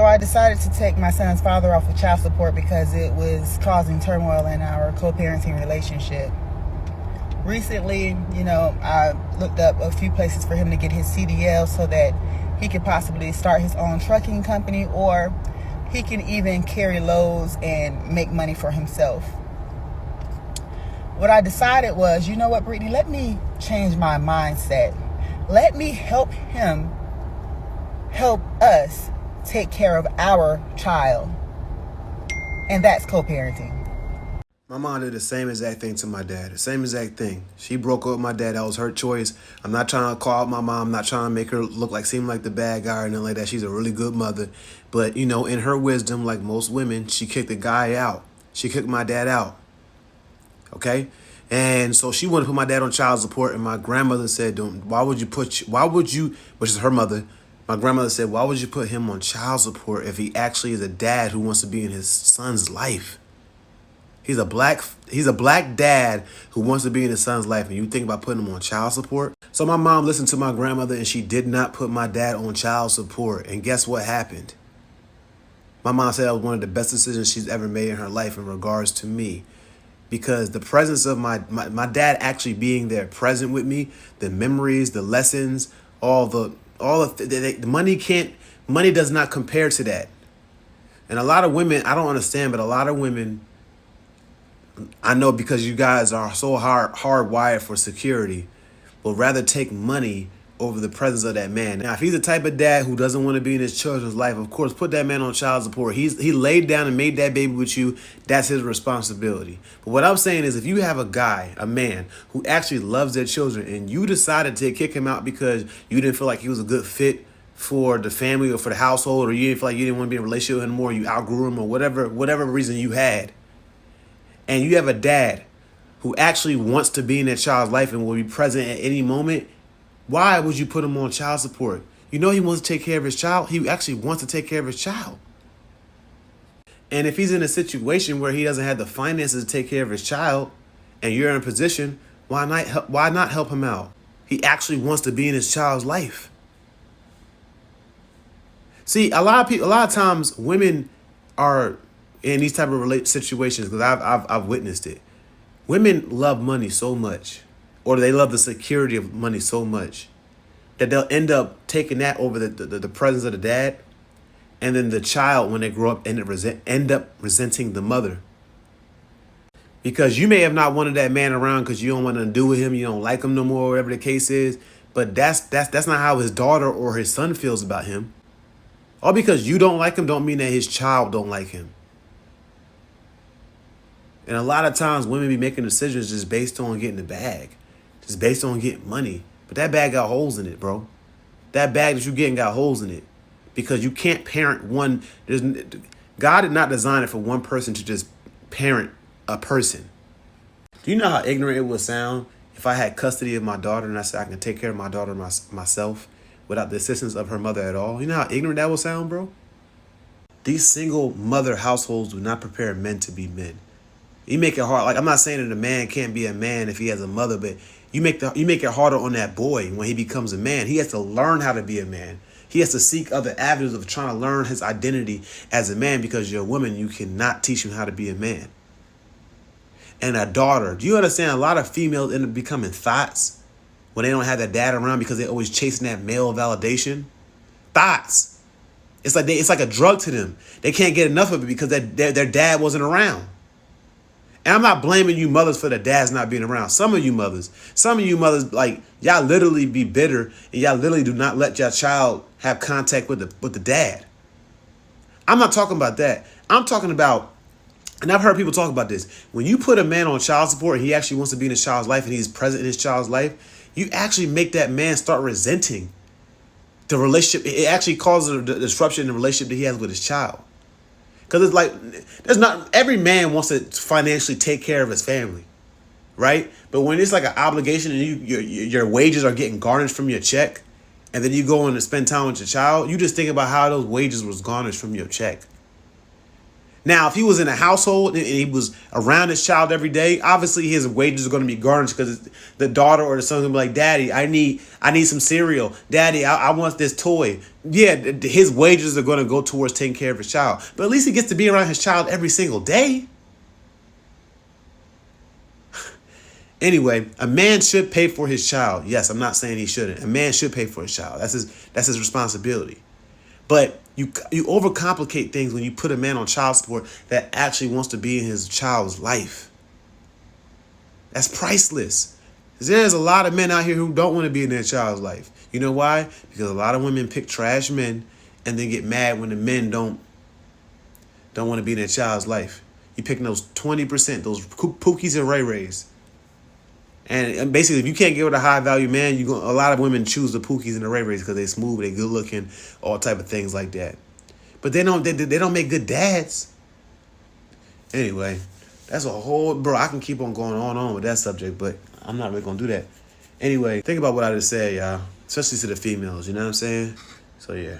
I decided to take my son's father off of child support because it was causing turmoil in our co-parenting relationship. Recently, I looked up a few places for him to get his CDL so that he could possibly start his own trucking company, or he can even carry loads and make money for himself. What I decided was, you know what, Brittany, let me change my mindset. Let me help him help us take care of our child. And that's co-parenting. My mom did the same exact thing to my dad. The same exact thing. She broke up with my dad. That was her choice. I'm not trying to call out my mom. I'm not trying to make her seem like the bad guy or anything like that. She's a really good mother. But, in her wisdom, like most women, she kicked the guy out. She kicked my dad out. Okay? And so she wanted to put my dad on child support. And my grandmother said, which is her mother, my grandmother said, why would you put him on child support if he actually is a dad who wants to be in his son's life? He's a black dad who wants to be in his son's life, and you think about putting him on child support? So my mom listened to my grandmother, and she did not put my dad on child support. And guess what happened? My mom said that was one of the best decisions she's ever made in her life in regards to me. Because the presence of my dad actually being there, present with me, the memories, the lessons, the money does not compare to that. And a lot of women, I don't understand, but a lot of women, I know because you guys are so hardwired for security, will rather take money over the presence of that man. Now, if he's the type of dad who doesn't want to be in his children's life, of course, put that man on child support. He laid down and made that baby with you. That's his responsibility. But what I'm saying is, if you have a man who actually loves their children, and you decided to kick him out because you didn't feel like he was a good fit for the family or for the household, or you didn't feel like you didn't want to be in a relationship with him anymore, you outgrew him, or whatever reason you had, and you have a dad who actually wants to be in that child's life and will be present at any moment, why would you put him on child support? He wants to take care of his child. He actually wants to take care of his child. And if he's in a situation where he doesn't have the finances to take care of his child, and you're in a position, why not help him out? He actually wants to be in his child's life. See, a lot of times women are in these type of situations, because I've witnessed it. Women love money so much, or they love the security of money so much, that they'll end up taking that over the presence of the dad, and then the child, when they grow up, end up resenting the mother. Because you may have not wanted that man around because you don't want to do with him, you don't like him no more, whatever the case is, but that's not how his daughter or his son feels about him. All because you don't like him don't mean that his child don't like him. And a lot of times women be making decisions just based on getting the bag, just based on getting money. But that bag got holes in it, bro. That bag that you're getting got holes in it, because you can't parent one. God did not design it for one person to just parent a person. Do you know how ignorant it would sound if I had custody of my daughter and I said I can take care of my daughter myself without the assistance of her mother at all? You know how ignorant that would sound, bro? These single mother households do not prepare men to be men. You make it hard. Like, I'm not saying that a man can't be a man if he has a mother, but you make it harder on that boy when he becomes a man. He has to learn how to be a man. He has to seek other avenues of trying to learn his identity as a man, because you're a woman. You cannot teach him how to be a man. And a daughter. Do you understand? A lot of females end up becoming thoughts when they don't have their dad around, because they're always chasing that male validation. Thoughts. It's like a drug to them. They can't get enough of it because their dad wasn't around. And I'm not blaming you mothers for the dads not being around. Some of you mothers, like, y'all literally be bitter, and y'all literally do not let your child have contact with the dad. I'm not talking about that. I'm talking about, and I've heard people talk about this, when you put a man on child support and he actually wants to be in his child's life and he's present in his child's life, you actually make that man start resenting the relationship. It actually causes a disruption in the relationship that he has with his child. Because it's like, every man wants to financially take care of his family, right? But when it's like an obligation and your wages are getting garnished from your check, and then you go in and spend time with your child, you just think about how those wages was garnished from your check. Now, if he was in a household and he was around his child every day, obviously his wages are going to be garnished because the daughter or the son's going to be like, Daddy, I need some cereal. Daddy, I want this toy. Yeah, his wages are going to go towards taking care of his child. But at least he gets to be around his child every single day. Anyway, a man should pay for his child. Yes, I'm not saying he shouldn't. A man should pay for his child. That's his responsibility. But you overcomplicate things when you put a man on child support that actually wants to be in his child's life. That's priceless. There's a lot of men out here who don't want to be in their child's life. You know why? Because a lot of women pick trash men and then get mad when the men don't want to be in their child's life. You picking those 20%, those Pookies and Ray Rays. And basically, if you can't get with a high value man, a lot of women choose the Pookies and the Ray Rays because they're smooth, they're good looking, all type of things like that. But they don't make good dads. Anyway, that's a whole, bro. I can keep on going on with that subject, but I'm not really gonna do that. Anyway, think about what I just said, y'all, especially to the females. You know what I'm saying? So yeah.